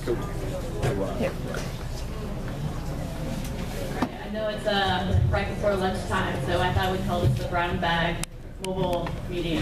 I know it's right before lunchtime, so I thought we'd call this the Brown Bag Mobile Meeting.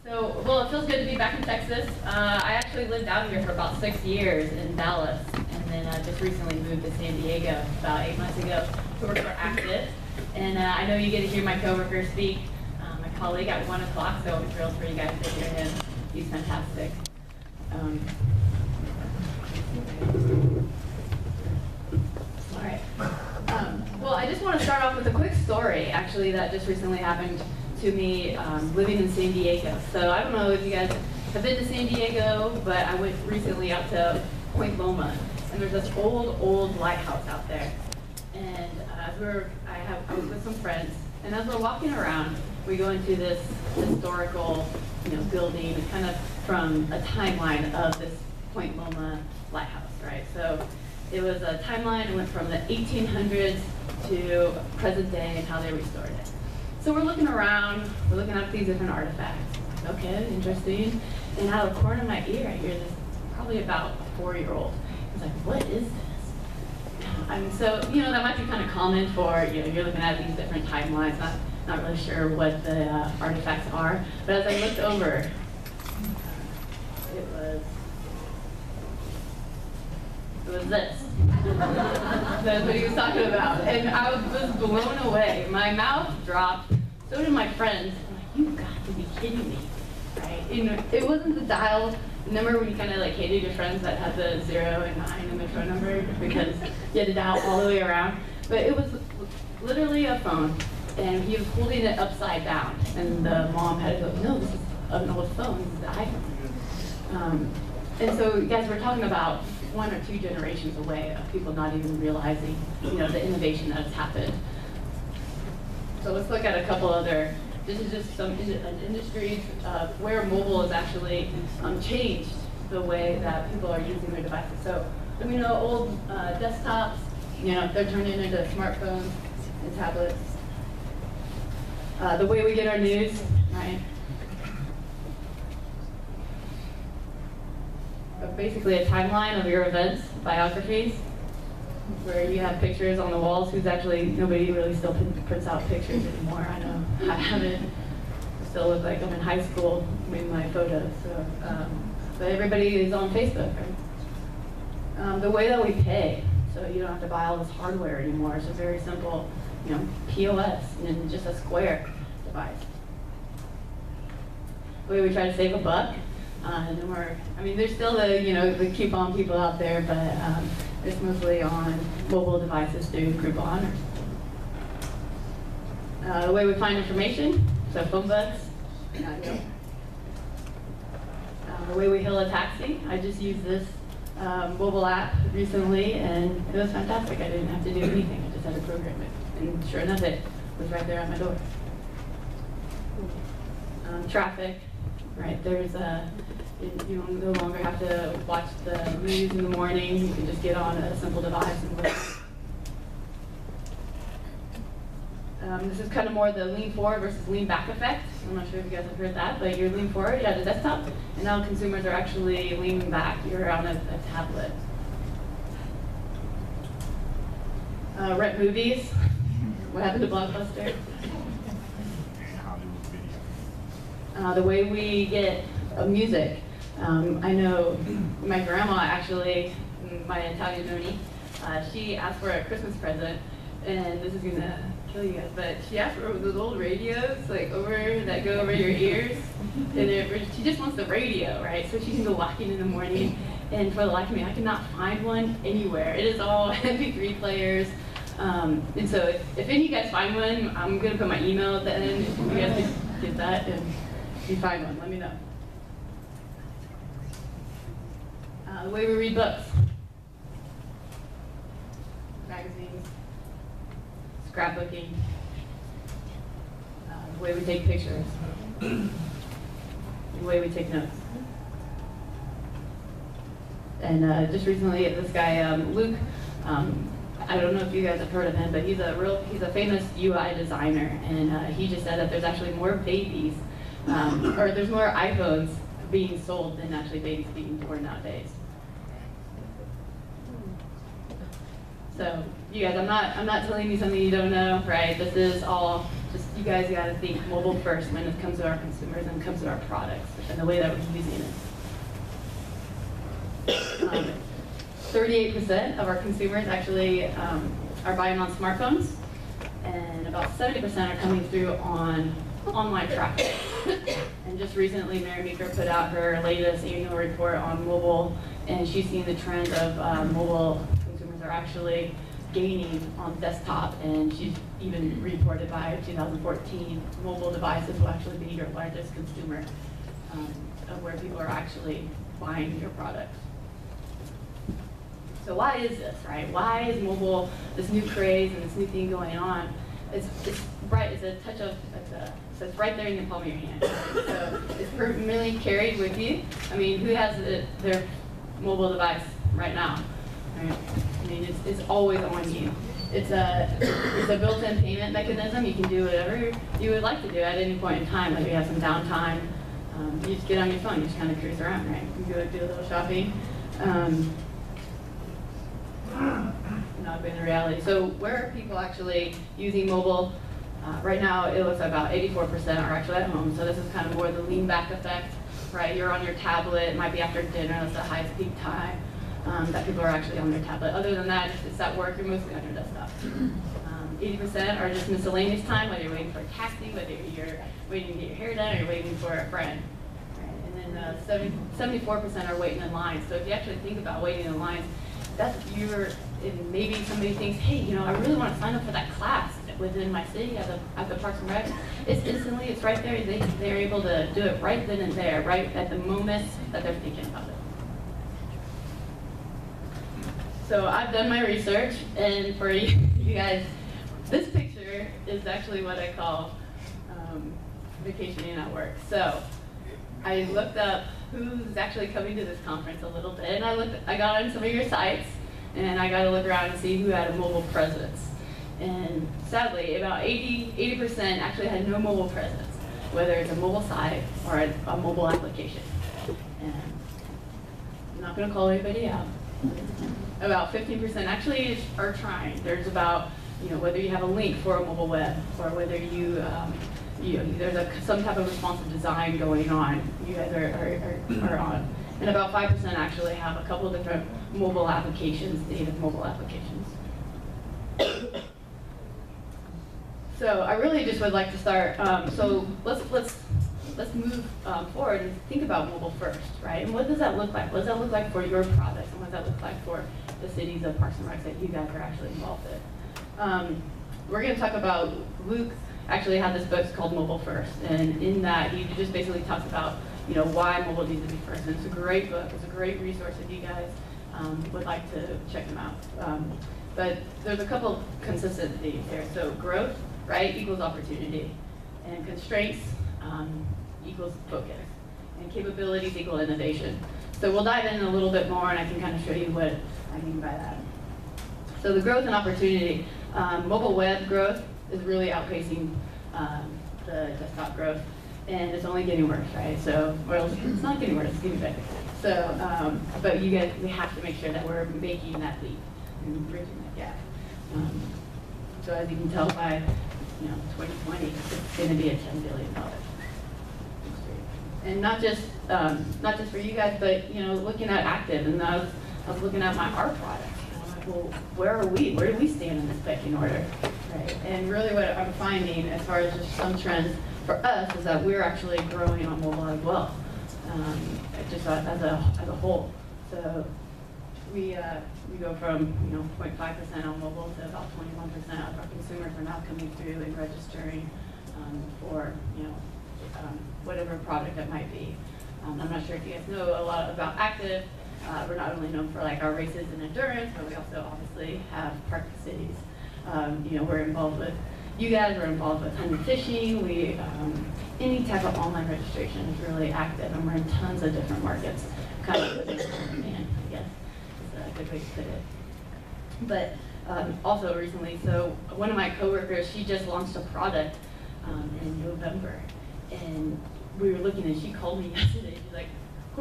Well, it feels good to be back in Texas. I actually lived out here for about 6 years in Dallas, and then just recently moved to San Diego about 8 months ago to work for Active. And I know you get to hear my coworker speak, my colleague at 1 o'clock, so I'm thrilled for you guys to hear him. He's fantastic. All right. Well, I just want to start off with a quick story, actually, that just recently happened to me living in San Diego. So I don't know if you guys have been to San Diego, but I went recently out to Point Loma, and there's this old lighthouse out there. And as I was with some friends, and as we're walking around, we go into this historical, building, kind of from a timeline of this Point Loma lighthouse, right? So it was a timeline. It went from the 1800s to present day and how they restored it. So we're looking around, we're looking at these different artifacts. Okay, interesting. And out of the corner of my ear, I hear this probably about 4-year-old. He's like, what is this? And so, that might be kind of common for, you're looking at these different timelines, not really sure what the artifacts are. But as I looked over, it was this. That's what he was talking about. And I was blown away. My mouth dropped. So did my friends. I'm like, you've got to be kidding me, right? It wasn't the dial. Remember when you kind of hated your friends that had the 0 and 9 in their phone number because you had to dial all the way around? But it was literally a phone, and he was holding it upside down. And the mom had to go, no, this is an old phone. This is the iPhone. And so, guys, we're talking about 1 or 2 generations away of people not even realizing, the innovation that has happened. So let's look at a couple other. This is just some industries where mobile has actually changed the way that people are using their devices. So, old desktops, they're turning into smartphones and tablets. The way we get our news, right? Basically a timeline of your events, biographies, where you have pictures on the walls. Nobody really still prints out pictures anymore. I know I haven't. I still look like I'm in high school with my photos. So, but everybody is on Facebook, right? The way that we pay, so you don't have to buy all this hardware anymore. It's a very simple, POS and just a square device. The way we try to save a buck. And then there's still the coupon people out there, but it's mostly on mobile devices through Groupon. The way we find information, so phone books. The way we hail a taxi, I just used this mobile app recently, and it was fantastic. I didn't have to do anything. I just had to program it, and sure enough, it was right there at my door. Traffic. Right, you no longer have to watch the news in the morning. You can just get on a simple device and work. This is kind of more the lean forward versus lean back effect. I'm not sure if you guys have heard that, but you're lean forward, you have a desktop, and now consumers are actually leaning back. You're on a tablet. Rent movies. What happened to Blockbuster? The way we get music. I know my grandma actually, my Italian noni, she asked for a Christmas present, and this is gonna kill you guys, but she asked for those old radios, that go over your ears, and she just wants the radio, right? So she can go walking in the morning, and for the life of me, I cannot find one anywhere. It is all MP3 players. And so if any of you guys find one, I'm gonna put my email at the end if you guys could get that. And if you find one, let me know. The way we read books. Magazines. Scrapbooking. The way we take pictures. The way we take notes. And just recently, this guy, Luke, I don't know if you guys have heard of him, but he's a famous UI designer, and he just said that there's actually more babies, or there's more iPhones being sold than actually being born nowadays. So you guys, I'm not telling you something you don't know, right? This is all just, you guys got to think mobile first when it comes to our consumers and comes to our products and the way that we're using it. 38% of our consumers actually are buying on smartphones, and about 70% are coming through on online traffic. And just recently, Mary Meeker put out her latest annual report on mobile, and she's seen the trend of mobile consumers are actually gaining on desktop, and she's even reported by 2014, mobile devices will actually be your largest consumer of where people are actually buying your products. So why is this, right? Why is mobile this new craze and this new thing going on? It's right. It's a touch of. So it's right there in the palm of your hand. So it's permanently carried with you. I mean, who has their mobile device right now? Right? I mean, it's always on you. It's a built-in payment mechanism. You can do whatever you would like to do at any point in time. Like you have some downtime, you just get on your phone. You just kind of cruise around, right? You go do a little shopping. Not being the reality. So where are people actually using mobile? Right now, it looks like about 84% are actually at home. So this is kind of more the lean back effect, right? You're on your tablet. It might be after dinner. That's the highest peak time that people are actually on their tablet. Other than that, it's at work. You're mostly on your desktop. 80% are just miscellaneous time, whether you're waiting for a taxi, whether you're waiting to get your hair done, or you're waiting for a friend. Right? And then 74% are waiting in line. So if you actually think about waiting in lines, that's and maybe somebody thinks, hey, you know, I really want to sign up for that class within my city at the Parks and Rec. It's right there. They're able to do it right then and there, right at the moment that they're thinking about it. So I've done my research, and for you guys, this picture is actually what I call vacationing at work. So I looked up who's actually coming to this conference a little bit, and I got on some of your sites, and I got to look around and see who had a mobile presence. And sadly, about 80% actually had no mobile presence, whether it's a mobile site or a mobile application. And I'm not going to call anybody out. About 15% actually are trying. There's about, you know, whether you have a link for a mobile web or whether there's some type of responsive design going on. You guys are on. And about 5% actually have a couple of different mobile applications, native mobile applications. So I really just would like to start. So let's move forward and think about mobile first, right? And what does that look like? What does that look like for your products, and what does that look like for the cities of Parks and Rec that you guys are actually involved in? We're going to talk about, Luke actually had this book called Mobile First, and in that he just basically talks about, you know, why mobile needs to be first. And it's a great book. It's a great resource if you guys would like to check them out. But there's a couple consistent themes here. So growth, right, equals opportunity, and constraints equals focus, and capabilities equal innovation. So we'll dive in a little bit more, and I can kind of show you what I mean by that. So the growth and opportunity, mobile web growth is really outpacing the desktop growth, and it's only getting worse, right? So, well, it's not getting worse, it's getting better. So, but we have to make sure that we're making that leap and bridging that gap. So as you can tell by, 2020, it's going to be a $10 billion industry. And not just for you guys, but looking at active, and I was looking at our products. Like, well, where are we? Where do we stand in this pecking order? Right. And really, what I'm finding, as far as just some trends for us, is that we're actually growing on mobile as well, just as a whole. So we go from 0.5% on mobile to about 21% of our consumers are now coming through and registering for whatever product it might be. I'm not sure if you guys know a lot about Active. We're not only known for like our races and endurance, but we also obviously have park cities. We're involved with you guys. We're involved with hunting, fishing. We any type of online registration is really active, and we're in tons of different markets. Kind of living on demand, I guess is a good way to put it. But also recently, so one of my coworkers, she just launched a product in November, and we were looking, and she called me yesterday. She's like,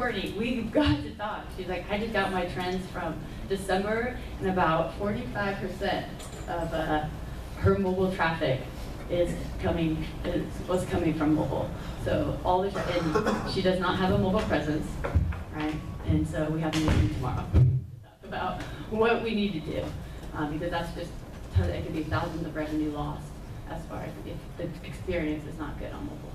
Courtney, we've got to talk. She's like, I just got my trends from December, and about 45% of her mobile traffic was coming from mobile. So and she does not have a mobile presence, right? And so we have a meeting tomorrow to talk about what we need to do, because that's just, it could be thousands of revenue lost as far as if the experience is not good on mobile.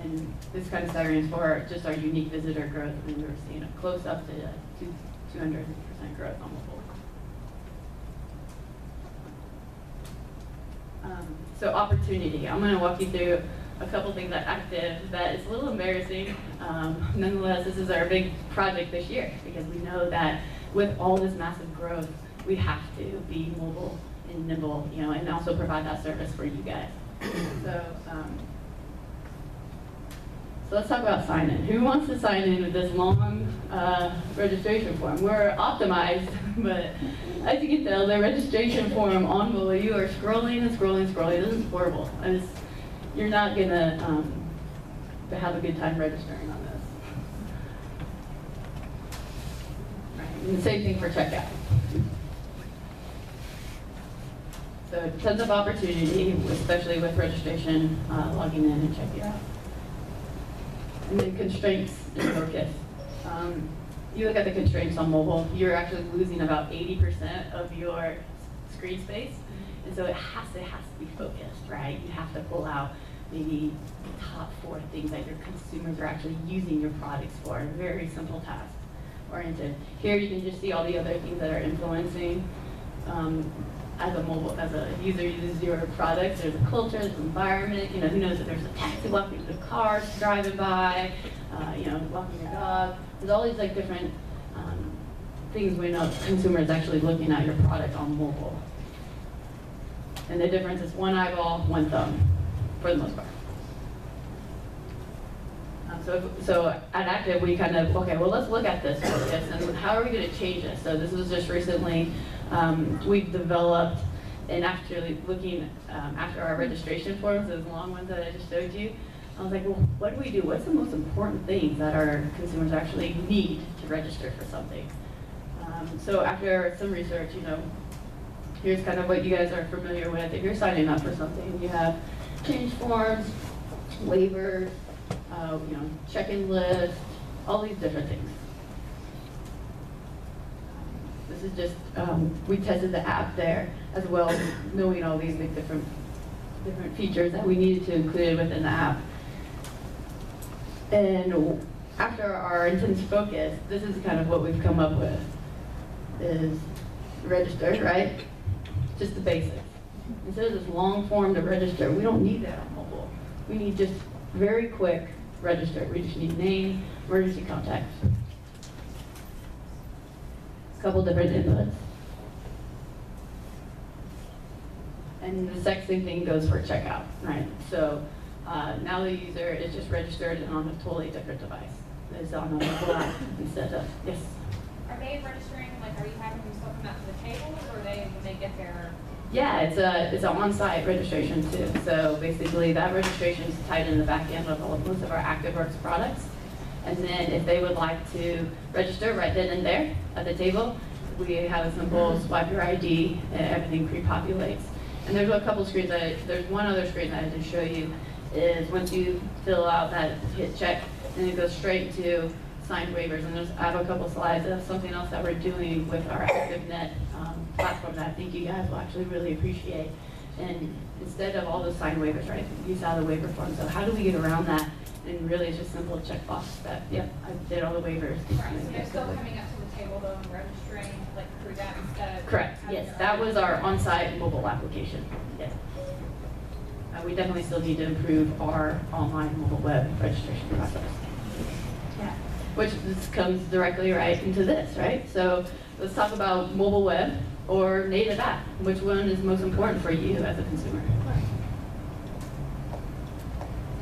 And this kind of staggering for just our unique visitor growth, and we were seeing close up to 200% growth on mobile. So opportunity. I'm going to walk you through a couple things at Active that is a little embarrassing. Nonetheless, this is our big project this year, because we know that with all this massive growth, we have to be mobile and nimble, and also provide that service for you guys. So let's talk about sign-in. Who wants to sign in with this long registration form? We're optimized, but as you can tell, the registration form on mobile, you are scrolling and scrolling and scrolling. This is horrible. You're not going to have a good time registering on this. Right. And the same thing for checkout. So tons of opportunity, especially with registration, logging in and checking out. And then constraints and focus. You look at the constraints on mobile, you're actually losing about 80% of your screen space. And so it has to be focused, right? You have to pull out maybe the top 4 things that your consumers are actually using your products for. Very simple task oriented. Here you can just see all the other things that are influencing as a user uses your products. There's a culture, there's an environment, who knows if there's a taxi walking, the cars driving by, walking your dog. There's all these different things we know consumers actually looking at your product on mobile. And the difference is one eyeball, one thumb, for the most part. So at Active, we kind of, okay, well, let's look at this focus, and how are we going to change this? So this was just recently, we've developed, and actually looking after our registration forms, those long ones that I just showed you, I was like, well, what do we do? What's the most important things that our consumers actually need to register for something? So after some research, here's kind of what you guys are familiar with. If you're signing up for something, you have change forms, waivers, check-in list, all these different things. This is just, we tested the app there as well, knowing all these big different features that we needed to include within the app. And after our intense focus, this is kind of what we've come up with, is register, right? Just the basics. Instead of this long form to register, we don't need that on mobile. We need just very quick register. We just need name, emergency contact. A couple different inputs. And the same thing goes for checkout, right? So now the user is just registered on a totally different device. It's on a mobile app instead of, yes? Are they registering, are you having them still come out to the table, or are they, when they get there? Yeah, it's an on-site registration too. So basically that registration is tied in the back end of most of our ActiveWorks products. And then if they would like to register right then and there at the table, we have a simple swipe your ID and everything pre-populates. And there's a couple screens, there's one other screen that I didn't show you, is once you fill out that, hit check, and it goes straight to signed waivers. And I have a couple slides of something else that we're doing with our ActiveNet platform that I think you guys will actually really appreciate. And instead of all those signed waivers, right, you saw the waiver form. So how do we get around that? And really it's just simple checkbox that, yep, I did all the waivers. Right, so they're still coming up to the table though and registering through that instead of... Correct, yes, that was our on-site mobile application, yes. We definitely still need to improve our online mobile web registration process. Yeah. Which this comes directly right into this, right? So let's talk about mobile web or native app. Which one is most important for you as a consumer?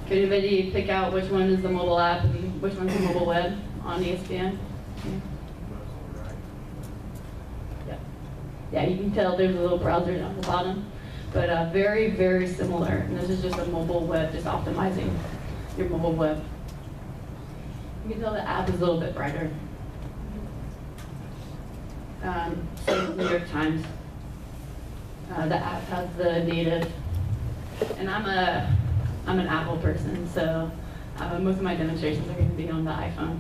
Could anybody pick out which one is the mobile app and which one's the mobile web on ESPN? Yeah. Yeah, you can tell there's a little browser down the bottom, but very, very similar. And this is just a mobile web, just optimizing your mobile web. You can tell the app is a little bit brighter. So New York Times. The app has the native, and I'm an Apple person, so most of my demonstrations are going to be on the iPhone.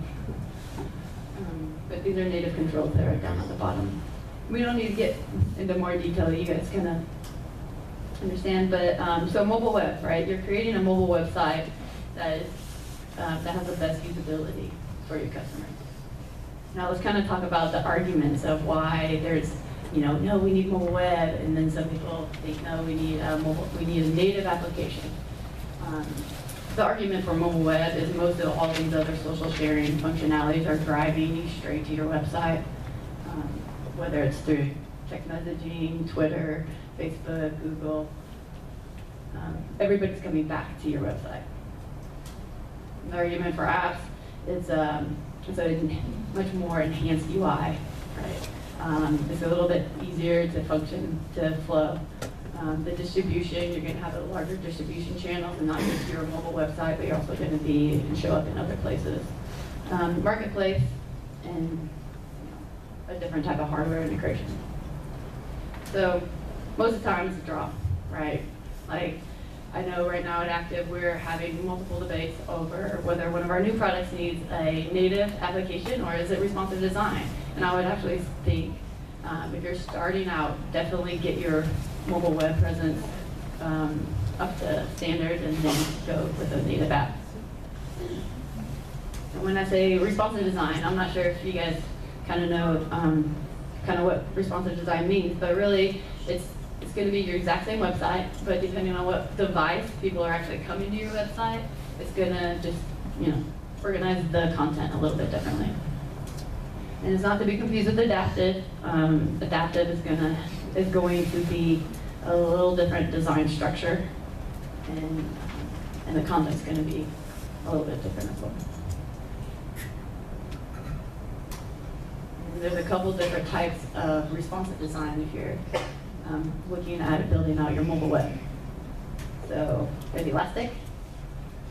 But these are native controls that are down at the bottom. We don't need to get into more detail. You guys kind of understand. But so mobile web, right? You're creating a mobile website that has the best usability for your customers. Now let's kind of talk about the arguments of why there's, no, we need mobile web, and then some people think, no, we need a native application. The argument for mobile web is most of all these other social sharing functionalities are driving you straight to your website, whether it's through text messaging, Twitter, Facebook, Google. Everybody's coming back to your website. The argument for apps is it's a much more enhanced UI, right? It's a little bit easier to function, to flow. The distribution, you're going to have a larger distribution channels, and not just your mobile website, but you're also going to be and show up in other places. Marketplace, and a different type of hardware integration. So most of the time it's a draw, right? Like, I know right now at Active we're having multiple debates over whether one of our new products needs a native application or is it responsive design. And I would actually think if you're starting out, definitely get your mobile web presence up to standard and then go with a native app. And when I say responsive design, I'm not sure if you guys kind of know kind of what responsive design means, but really it's going to be your exact same website, but depending on what device people are actually coming to your website, it's going to just, organize the content a little bit differently. And it's not to be confused with adaptive. Adaptive is going to be a little different design structure, and the content's going to be a little bit different as well. And there's a couple different types of responsive design if you're looking at building out your mobile web. So there's Elastic,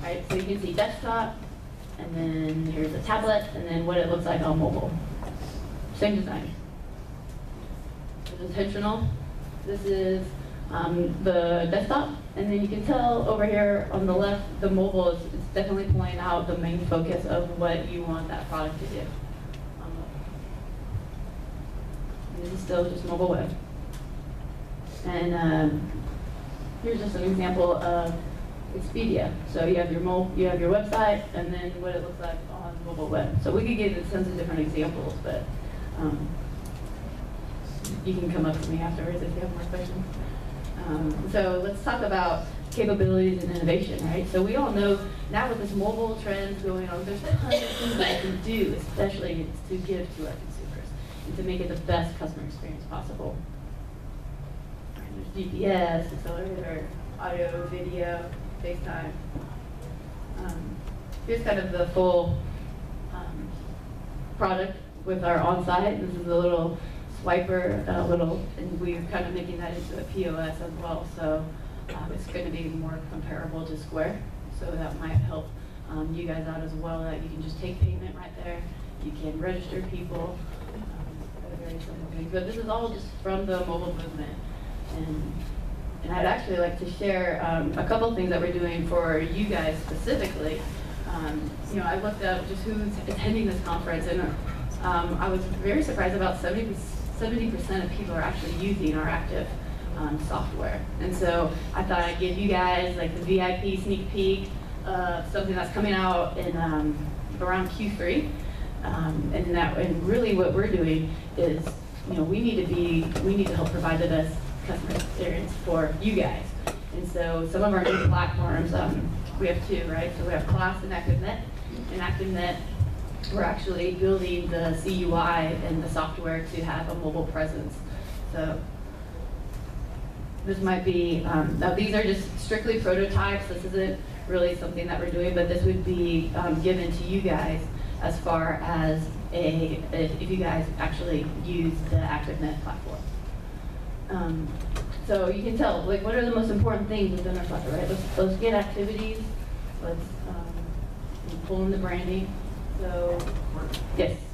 right? So you can see desktop, and then here's a tablet, and then what it looks like on mobile. Same design. This is intentional. This is the desktop, and then you can tell over here on the left, the mobile is definitely pulling out the main focus of what you want that product to do. And this is still just mobile web. And here's just an example of Expedia. So you have your website, and then what it looks like on mobile web. So we could give tons of different examples, but you can come up to me afterwards if you have more questions. So let's talk about capabilities and innovation, right? So we all know now with this mobile trends going on, there's tons of things that we can do, especially to give to our consumers and to make it the best customer experience possible. There's GPS, accelerator, audio, video, FaceTime. Here's kind of the full product with our on-site. This is a little swiper, and we're kind of making that into a POS as well. So it's going to be more comparable to Square. So that might help you guys out as well. That you can just take payment right there. You can register people. Very simple things. But this is all just from the mobile movement. And I'd actually like to share a couple things that we're doing for you guys specifically. I looked up just who's attending this conference, and I was very surprised about 70% of people are actually using our Active software. And so I thought I'd give you guys like the VIP sneak peek of something that's coming out in around Q3. And really what we're doing is, we need to help provide the best customer experience for you guys. And so some of our new platforms, we have two, right? So we have Class and ActiveNet. In ActiveNet, we're actually building the CUI and the software to have a mobile presence. So this might be, now these are just strictly prototypes. This isn't really something that we're doing, but this would be given to you guys as far as if you guys actually use the ActiveNet platform. So you can tell, like, what are the most important things within our software, right? Let's get activities. Let's pull in the branding. So, yes.